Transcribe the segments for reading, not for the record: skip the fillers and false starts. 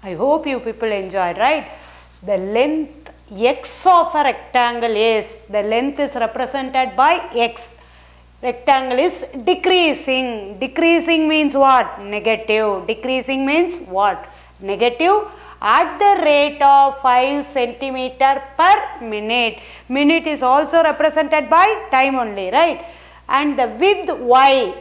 I hope you people enjoyed, right? The length x of a rectangle is, the length is represented by x. Rectangle is decreasing. Decreasing means what? Negative. Decreasing means what? Negative. At the rate of 5 centimeter per minute. Minute is also represented by time only, right? And the width y,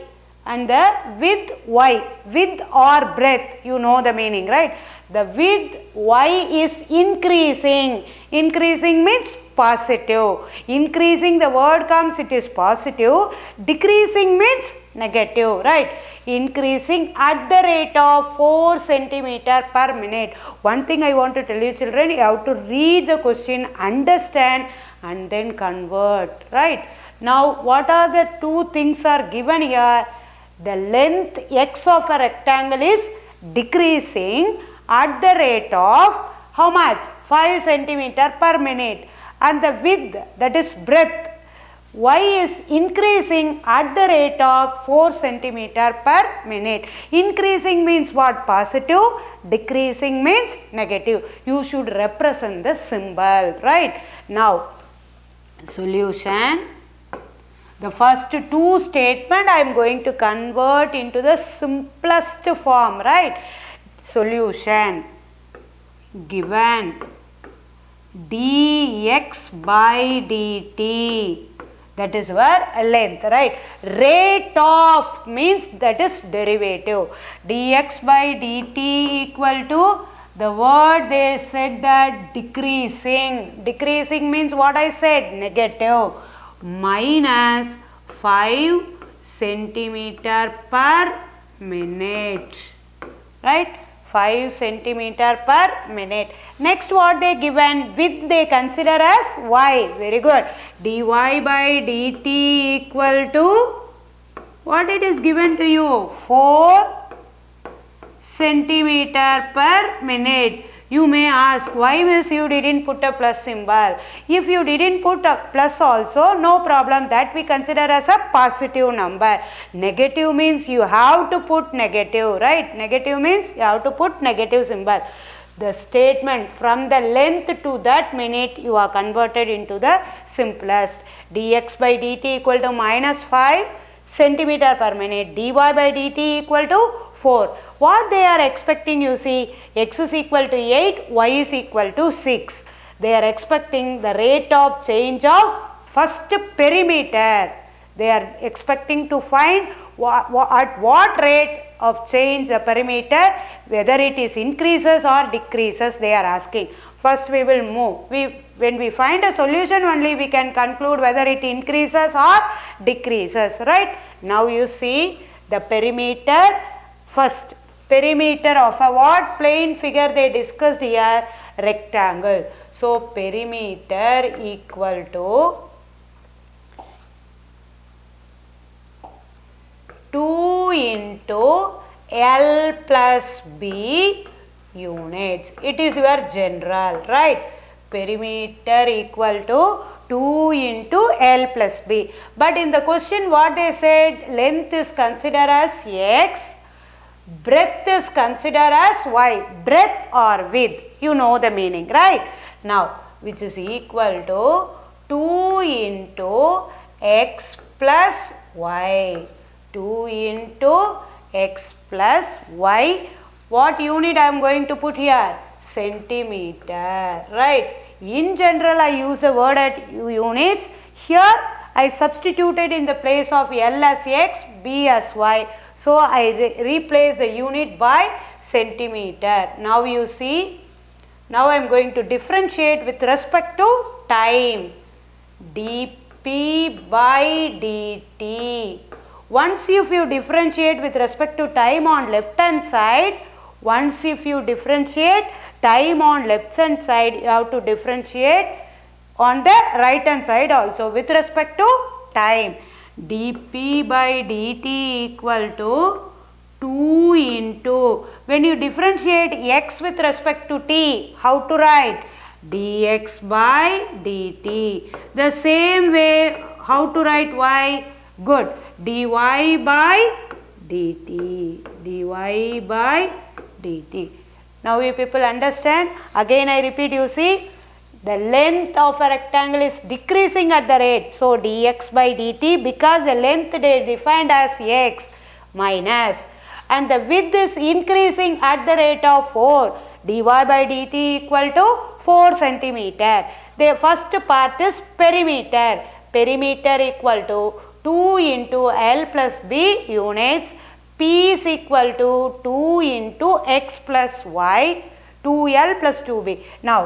and the width y, width or breadth, you know the meaning, right? The width y is increasing. Increasing means positive. Increasing, the word comes, it is positive. Decreasing means negative, right? Increasing at the rate of 4 centimeter per minute. One thing I want to tell you children, you have to read the question, understand and then convert, right? Now what are the two things are given here? The length x of a rectangle is decreasing at the rate of how much? 5 centimeter per minute. And the width, that is breadth, y is increasing at the rate of 4 centimeter per minute. Increasing means what? Positive. Decreasing means negative. You should represent the symbol, right? Now, solution. The first two statement I am going to convert into the simplest form, right? Solution. Given dx by dt, that is our length, right? Rate of means that is derivative. Dx by dt equal to, the word they said that decreasing. Decreasing means what I said? Negative. Minus 5 centimeter per minute, right? 5 centimeter per minute. Next what they given? Width they consider as y. Very good. Dy by dt equal to, what it is given to you? 4 centimeter per minute. You may ask, why miss you didn't put a plus symbol? If you didn't put a plus also, no problem, that we consider as a positive number. Negative means you have to put negative, right? Negative means you have to put negative symbol. The statement from the length to that minute you are converted into the simplest. Dx by dt equal to minus 5 centimeter per minute. Dy by dt equal to 4. What they are expecting, you see, x is equal to 8, y is equal to 6. They are expecting the rate of change of first perimeter. They are expecting to find at what rate of change the perimeter, whether it is increases or decreases, they are asking. First we will move. When we find a solution only we can conclude whether it increases or decreases, right? Now you see the perimeter. First perimeter of a what plane figure they discussed here? Rectangle. So perimeter equal to 2 into L plus B units. It is your general, right? Perimeter equal to 2 into L plus B. But in the question what they said, length is considered as x, breadth is considered as y. Breadth or width, you know the meaning, right? Now, which is equal to 2 into x plus y. 2 into x plus y. What unit I am going to put here? Centimeter, right? In general I use the word at units. Here I substituted in the place of L as x, B as y. So I replace the unit by centimeter. Now you see, now I am going to differentiate with respect to time. dp by dt. Once if you differentiate with respect to time on left hand side, once if you differentiate time on left hand side, you have to differentiate on the right hand side also with respect to time. dp by dt equal to 2 into, when you differentiate x with respect to t, how to write? dx by dt. The same way, how to write y? Good. dy by dt. dy by dt. Now you people understand? Again I repeat, you see, the length of a rectangle is decreasing at the rate. So dx by dt, because the length they defined as x minus, and the width is increasing at the rate of 4, dy by dt equal to 4 centimeter. The first part is perimeter. Perimeter equal to 2 into L plus B units. P is equal to 2 into x plus y, 2L plus 2B. Now,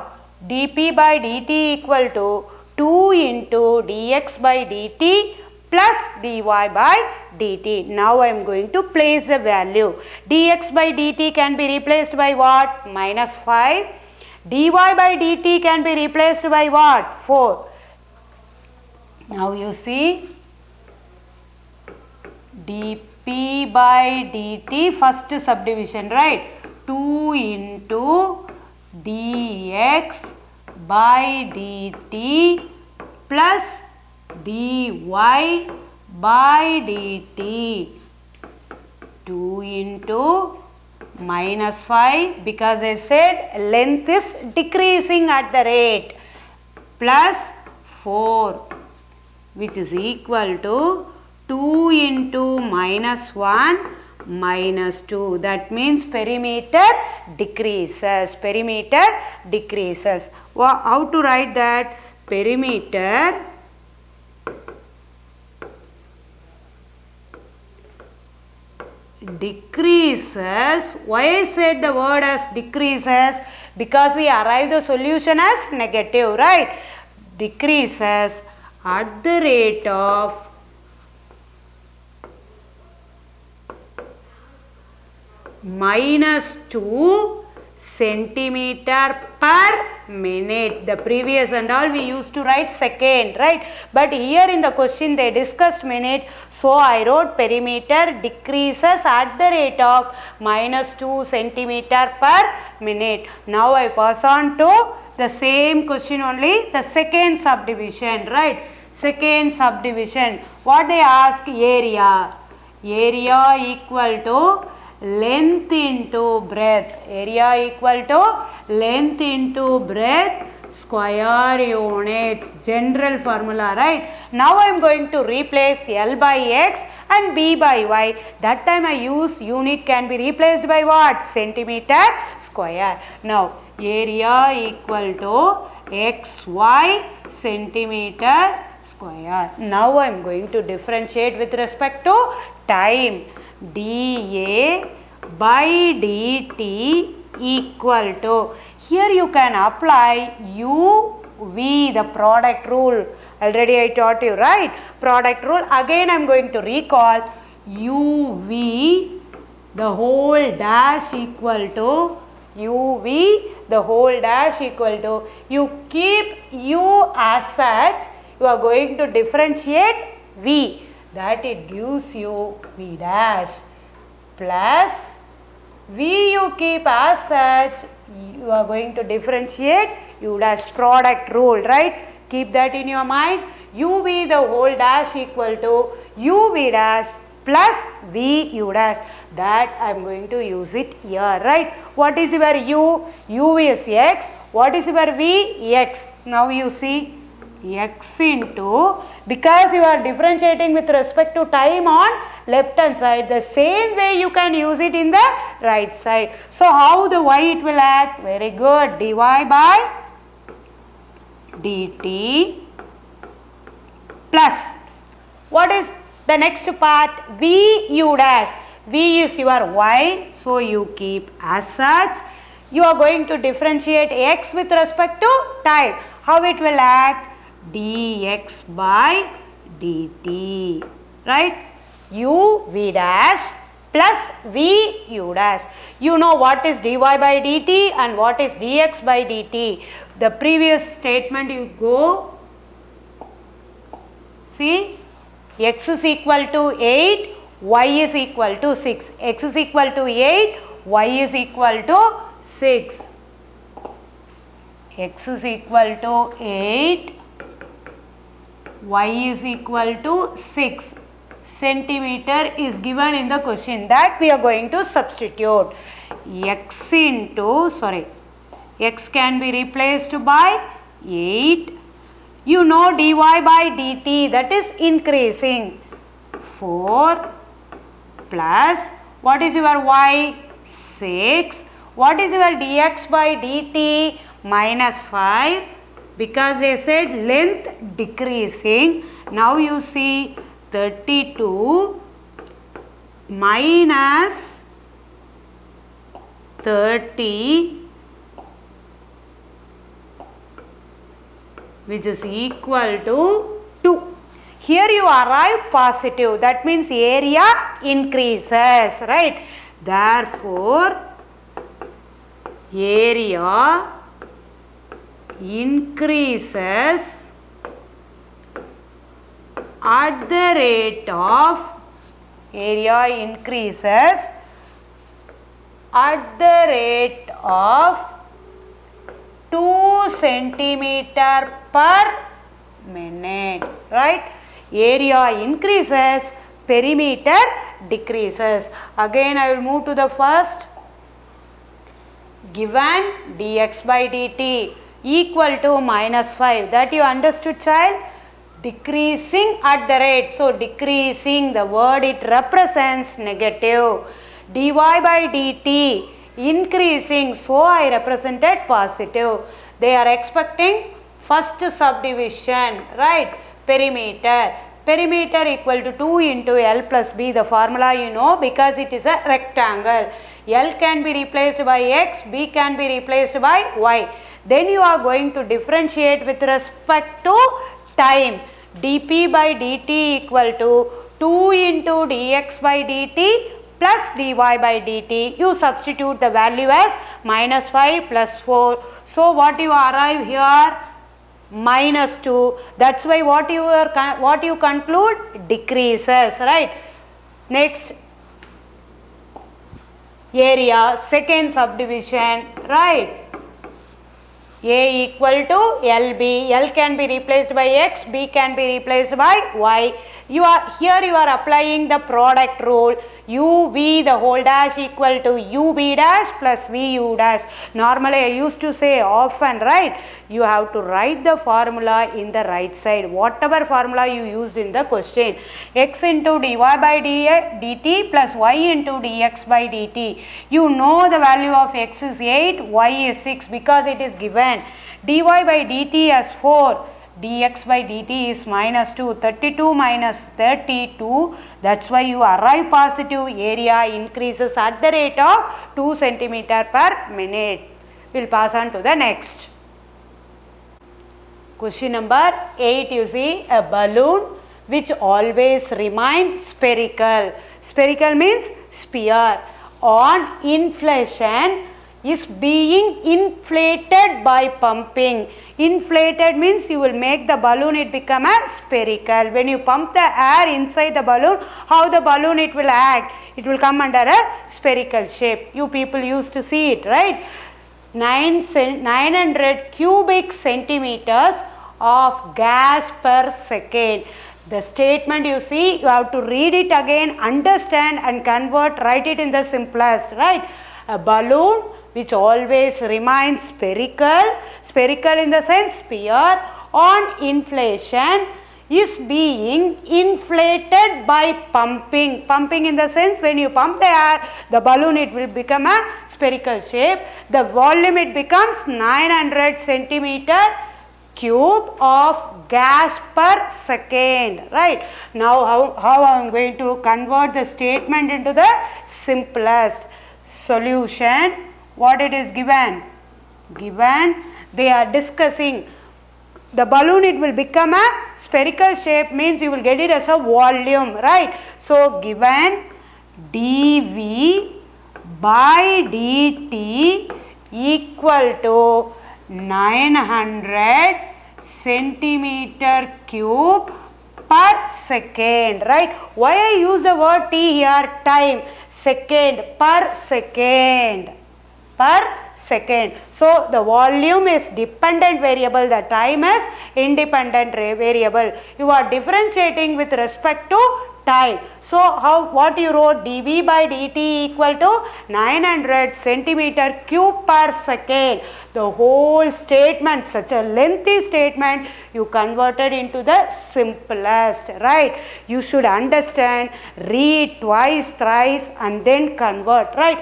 dP by dt equal to 2 into dx by dt plus dy by dt. Now, I am going to place the value. Dx by dt can be replaced by what? Minus 5. Dy by dt can be replaced by what? 4. Now, you see, dP by dt, first subdivision, right? 2 into dx by dt plus dy by dt. 2 into minus 5, because I said length is decreasing at the rate, plus 4, which is equal to 2 into minus 1 minus 2. That means perimeter decreases. Perimeter decreases. How to write that? Perimeter decreases. Why I said the word as decreases? Because we arrive the solution as negative, right? Decreases at the rate of minus 2 centimeter per minute. The previous and all we used to write second, right? But here in the question they discussed minute, so I wrote perimeter decreases at the rate of minus 2 centimeter per minute. Now I pass on to the same question only, the second subdivision, right? Second subdivision, what they ask? Area. Area equal to length into breadth. Area equal to length into breadth square units. General formula, right? Now I am going to replace L by x and B by y. That time I use unit can be replaced by what? Centimeter square. Now area equal to xy centimeter square. Now I am going to differentiate with respect to time. dA by dt equal to, here you can apply UV, the product rule. Already I taught you, right? Product rule. Again I am going to recall UV the whole dash equal to UV the whole dash equal to, you keep U as such, you are going to differentiate V, that it gives you V dash, plus V you keep as such, you are going to differentiate U dash. Product rule, right? Keep that in your mind. UV the whole dash equal to UV dash plus V U dash. That I am going to use it here, right? What is your U? UV is x. What is your V? X. Now you see x into, because you are differentiating with respect to time on left hand side, the same way you can use it in the right side. So how the y it will act? Very good. dy by dt plus, what is the next part? V U dash. V is your y, so you keep as such. You are going to differentiate x with respect to time. How it will act? dx by dt, right? U V dash plus V U dash. You know what is dy by dt and what is dx by dt. The previous statement you go, see, x is equal to 8, y is equal to 6. X is equal to 8, y is equal to 6. X is equal to 8, y is equal to 6. Centimeter is given in the question, that we are going to substitute. x into, sorry, x can be replaced by 8. You know dy by dt, that is increasing. 4 plus, what is your y? 6. What is your dx by dt? Minus 5. Because they said length decreasing. Now you see 32 minus 30, which is equal to 2. Here you arrive positive, that means area increases, right? Therefore, area increases at the rate of, area increases at the rate of 2 centimeter per minute, right? Area increases, perimeter decreases. Again I will move to the first. Given dx by dt equal to minus 5, that you understood, child? Decreasing at the rate. So decreasing, the word it represents negative. Dy by dt increasing, so I represented positive. They are expecting first subdivision, right? Perimeter. Perimeter equal to 2 into L plus B. The formula you know, because it is a rectangle. L can be replaced by x, B can be replaced by y. Then you are going to differentiate with respect to time. dp by dt equal to 2 into dx by dt plus dy by dt. You substitute the value as minus 5 plus 4. So what you arrive here? Minus 2. That's why what you conclude? Decreases, right? Next, area, second subdivision, right? A equal to LB. L can be replaced by x, B can be replaced by y. You are applying the product rule. UV the whole dash equal to UB dash plus VU dash. Normally I used to say often, right? You have to write the formula in the right side. Whatever formula you used in the question. X into dy by dt plus y into dx by dt. You know the value of x is 8, y is 6 because it is given. Dy by dt as 4. Dx by dt is minus 2. 32 minus 32. That's why you arrive positive. Area increases at the rate of 2 centimeter per minute. We'll pass on to the next. Question number 8, you see a balloon which always remains spherical. Spherical means sphere. On inflation is being inflated by pumping. Inflated means you will make the balloon, it become a spherical. When you pump the air inside the balloon, how the balloon it will act? It will come under a spherical shape. You people used to see it, right? 900 cubic centimeters of gas per second. The statement you see, you have to read it again, understand and convert, write it in the simplest, right? A balloon which always remains spherical, spherical in the sense sphere, on inflation is being inflated by pumping. Pumping in the sense when you pump the air, the balloon it will become a spherical shape. The volume it becomes 900 centimeter cube of gas per second, right? Now how I am going to convert the statement into the simplest solution. What it is given? Given they are discussing the balloon, it will become a spherical shape means you will get it as a volume, right? So given dV by dt equal to 900 centimeter cube per second, right? Why I use the word t here? Time, second, per second. Per second. So the volume is dependent variable, the time is independent variable. You are differentiating with respect to time. So what you wrote, dV by dt equal to 900 centimeter cube per second. The whole statement, such a lengthy statement, you converted into the simplest, right? You should understand, read twice, thrice, and then convert, right?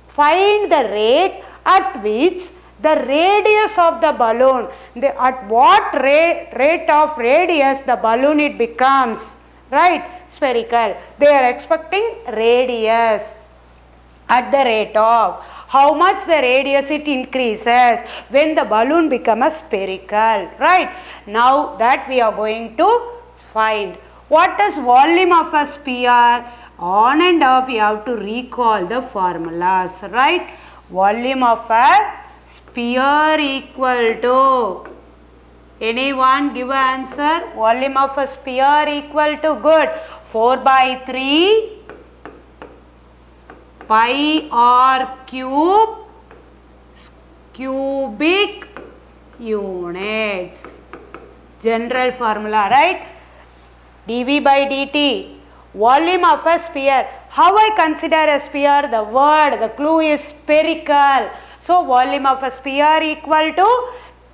Find the rate at which the radius of the balloon, at what rate of radius the balloon it becomes, right, spherical. They are expecting radius at the rate of how much the radius it increases when the balloon becomes spherical, right? Now that we are going to find what is volume of a sphere. On and off you have to recall the formulas, right? Volume of a sphere equal to, anyone give an answer? Volume of a sphere equal to, good, 4 by 3 pi r cube cubic units. General formula, right? dV by dt, volume of a sphere. How I consider a sphere? The word, the clue is spherical. So volume of a sphere equal to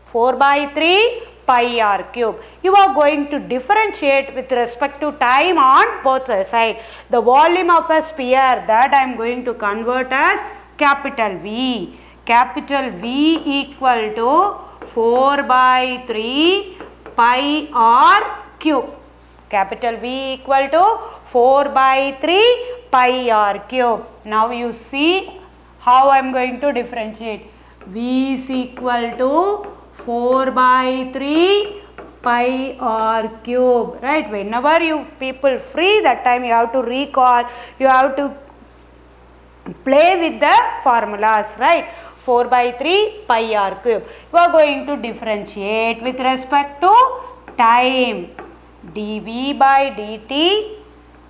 4 by 3 pi r cube. You are going to differentiate with respect to time on both sides. The volume of a sphere, that I am going to convert as capital V. Capital V equal to 4 by 3 pi r cube. Capital V equal to 4 by 3 pi r cube. Now you see how I am going to differentiate. V is equal to 4 by 3 pi r cube, right? Whenever you people free, that time you have to recall, you have to play with the formulas, right? 4 by 3 pi r cube. You are going to differentiate with respect to time. dV by dt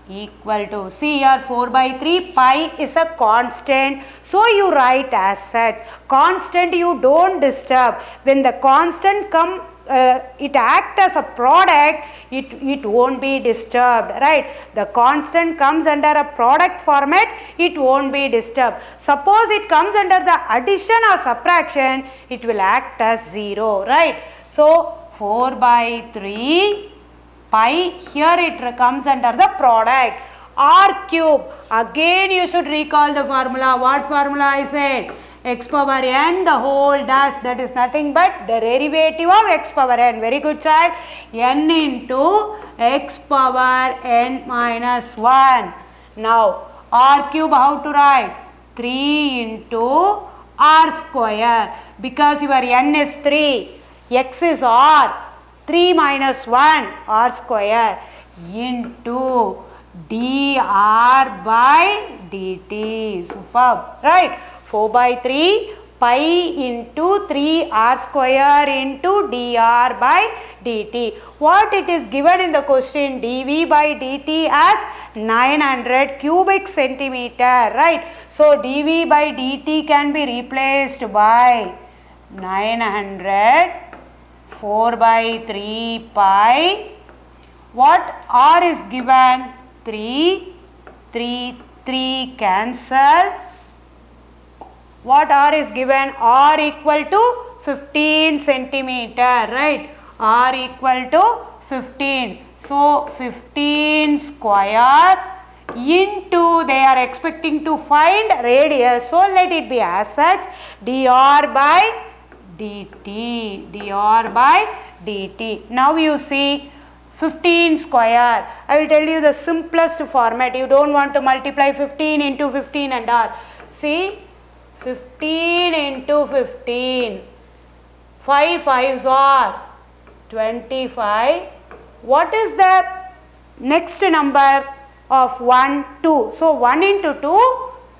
equal to, see here 4 by 3 pi is a constant, so you write as such. Constant you don't disturb. When the constant come, it act as a product, it won't be disturbed, right? The constant comes under a product format, it won't be disturbed. Suppose it comes under the addition or subtraction, it will act as 0, right? So 4 by 3 pi, here it comes under the product. R cube, again you should recall the formula. What formula I said? X power n the whole dash, that is nothing but the derivative of x power n. Very good child. N into x power n minus 1. Now R cube how to write? 3 into R square, because your n is 3, x is R, 3 minus 1 r square into dr by dt. Superb, right? 4 by 3 pi into 3 r square into dr by dt. What it is given in the question? dV by dt as 900 cubic centimeter, right? So dV by dt can be replaced by 900, 4 by 3 pi. What r is given? 3, 3 cancel. What r is given? R equal to 15 centimeter, right? R equal to 15. So 15 square into, they are expecting to find radius, so let it be as such, dr by dt, dr by dt. Now you see 15 square. I will tell you the simplest format. You don't want to multiply 15 into 15 and all. See, 15 into 15. 5 5s are 25. What is the next number of 1? 2. So 1 into 2,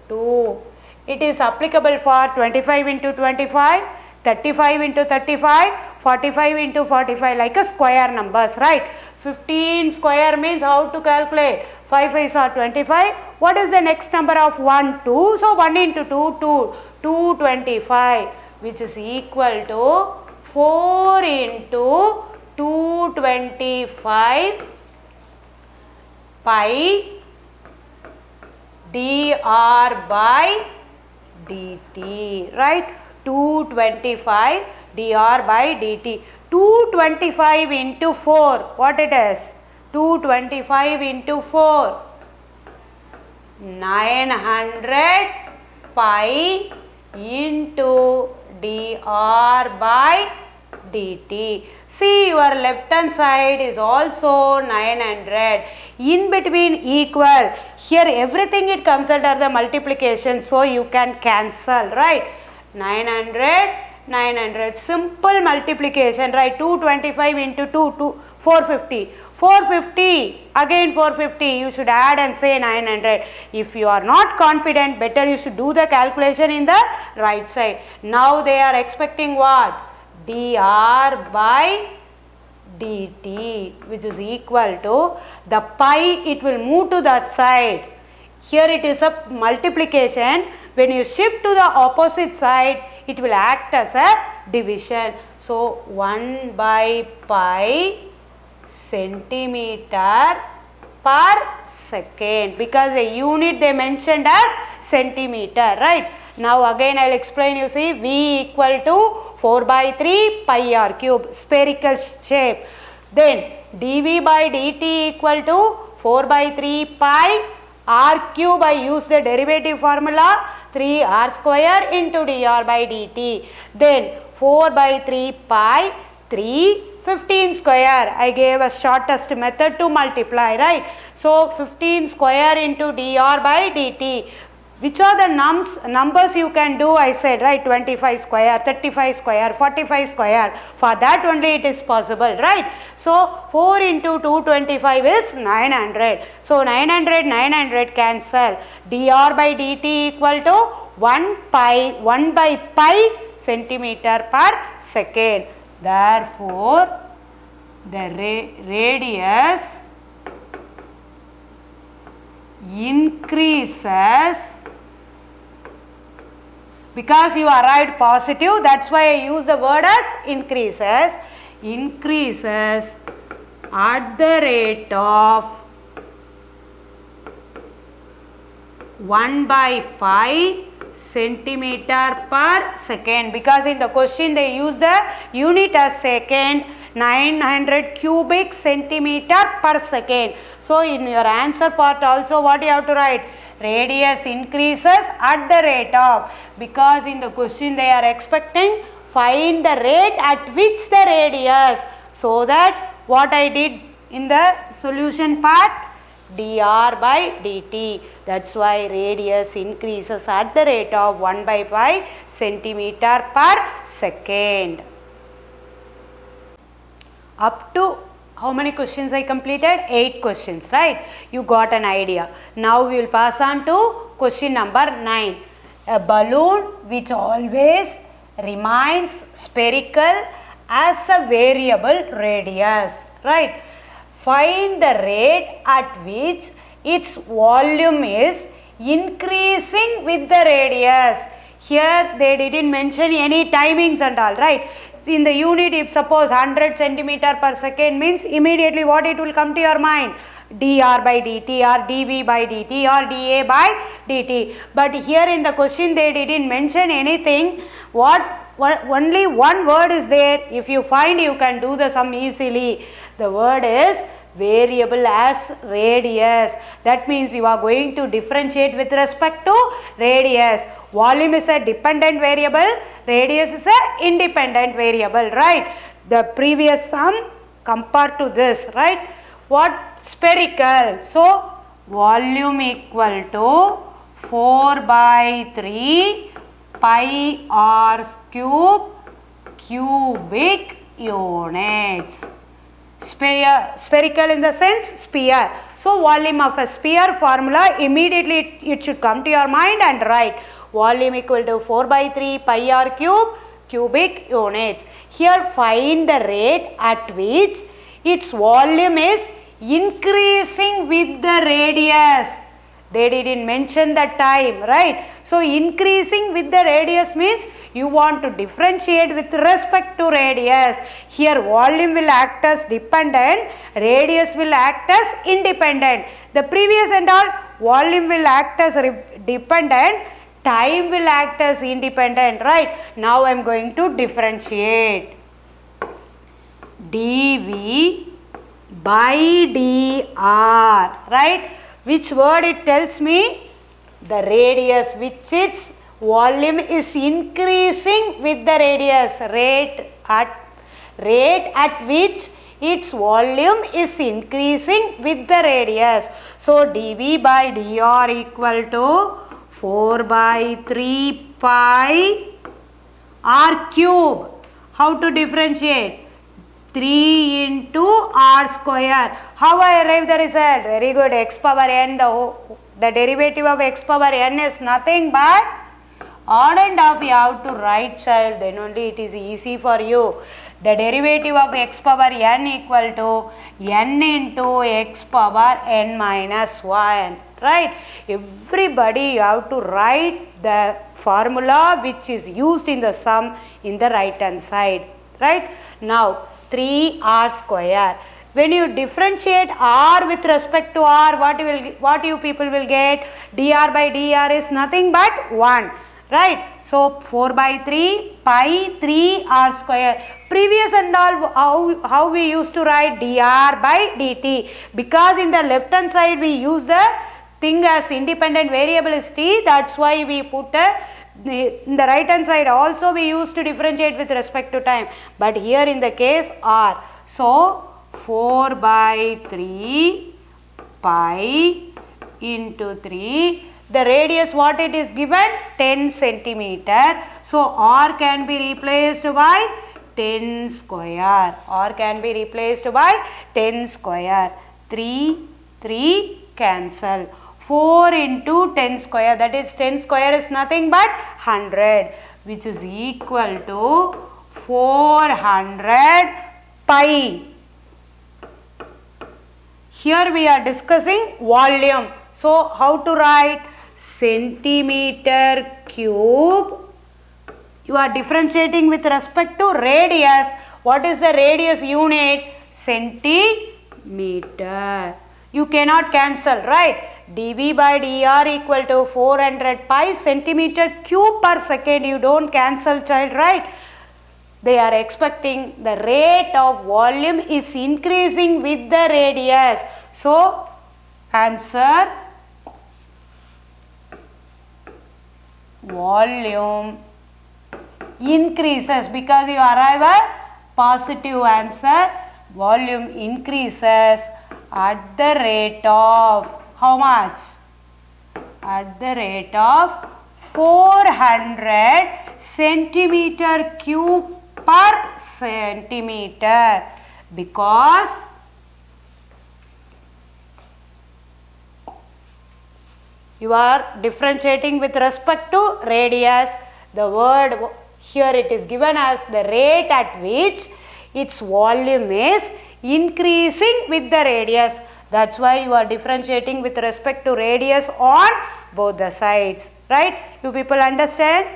2. It is applicable for 25 into 25, 35 into 35, 45 into 45, like a square numbers, right? 15 square means how to calculate? 5 5s are 25. What is the next number of 1? 2. So 1 into 2, 2. 225, which is equal to 4 into 225 pi dr by dt, right? 225 dr by dt. 225 into 4, what it is? 225 into 4, 900 pi into dr by dt. See, your left hand side is also 900. In between equal, here everything it comes under the multiplication, so you can cancel, right? 900, 900, simple multiplication, right? 225 into 2, 450. 450, again 450, you should add and say 900. If you are not confident, better you should do the calculation in the right side. Now they are expecting what? dr by dt, which is equal to the pi, it will move to that side. Here it is a multiplication. When you shift to the opposite side, it will act as a division. So 1 by pi centimeter per second, because the unit they mentioned as centimeter, right? Now again I will explain. You see, V equal to 4 by 3 pi r cube, spherical shape. Then dV by dt equal to 4 by 3 pi r cube. I use the derivative formula, 3 r square into dr by dt. Then 4 by 3 pi 3 15 square. I gave a shortest method to multiply, right? So 15 square into dr by dt. Which are the numbers you can do? I said, right? 25 square, 35 square, 45 square. For that only it is possible, right? So 4 into 225 is 900. So 900, 900 cancel. dr by dt equal to 1 by pi centimeter per second. Therefore, the radius increases, because you arrived positive, that's why I use the word as increases. Increases at the rate of 1 by pi centimeter per second, because in the question they use the unit as second, 900 cubic centimeter per second. So in your answer part also what you have to write? Radius increases at the rate of, because in the question they are expecting find the rate at which the radius. So that what I did in the solution part, dr by dt. That's why radius increases at the rate of 1 by pi centimeter per second. Up to how many questions I completed? 8 questions, right? You got an idea. Now we will pass on to question number 9. A balloon which always remains spherical as a variable radius, right? Find the rate at which its volume is increasing with the radius. Here they didn't mention any timings and all, right? In the unit, if suppose 100 centimeter per second means, immediately what it will come to your mind? dr by dt or dv by dt or da by dt. But here in the question they didn't mention anything. Only one word is there. If you find, you can do the sum easily. The word is variable as radius. That means you are going to differentiate with respect to radius. Volume is a dependent variable, radius is a independent variable, right? The previous sum compared to this, right? What? Spherical. So volume equal to 4 by 3 pi r cube cubic units. Spherical in the sense sphere. So volume of a sphere formula, immediately it should come to your mind and write volume equal to 4 by 3 pi r cube cubic units. Here find the rate at which its volume is increasing with the radius. They didn't mention the time, right? So increasing with the radius means you want to differentiate with respect to radius. Here volume will act as dependent, radius will act as independent. The previous and all, volume will act as dependent, time will act as independent, right? Now I am going to differentiate. dV by dr, right? Which word it tells me? The radius, which its volume is increasing with the radius, rate at which its volume is increasing with the radius. So dV by dr equal to 4 by 3 pi r cube. How to differentiate? 3 into r square. How I arrive the result? Very good. X power n, the derivative of x power n is nothing but odd and off. You have to write, child, then only it is easy for you. The derivative of x power n equal to n into x power n minus 1, right? Everybody, you have to write the formula which is used in the sum in the right hand side, right? Now 3r square. When you differentiate r with respect to r, what you people will get? dr by dr is nothing but 1, right? So 4 by 3 pi 3 r square. Previous and all, how we used to write dr by dt, because in the left hand side we use the thing as independent variable is t, that's why we put in the right hand side also we used to differentiate with respect to time, but here in the case r. So 4 by 3 pi into 3, the radius what it is given? 10 centimeter. So r can be replaced by 10 square. R can be replaced by 10 square. 3 cancel. 4 into 10 square, that is 10 square is nothing but 100, which is equal to 400 pi. Here we are discussing volume. So how to write? Centimeter cube. You are differentiating with respect to radius. What is the radius unit? Centimeter. You cannot cancel, right? dV by dr equal to 400 pi centimeter cube per second. You don't cancel, child, right? They are expecting the rate of volume is increasing with the radius. So answer, volume increases, because you arrive at positive answer. Volume increases at the rate of how much? At the rate of 400 centimeter cube per centimeter, because you are differentiating with respect to radius. The word here it is given as the rate at which its volume is increasing with the radius. That's why you are differentiating with respect to radius on both the sides, right? You people understand?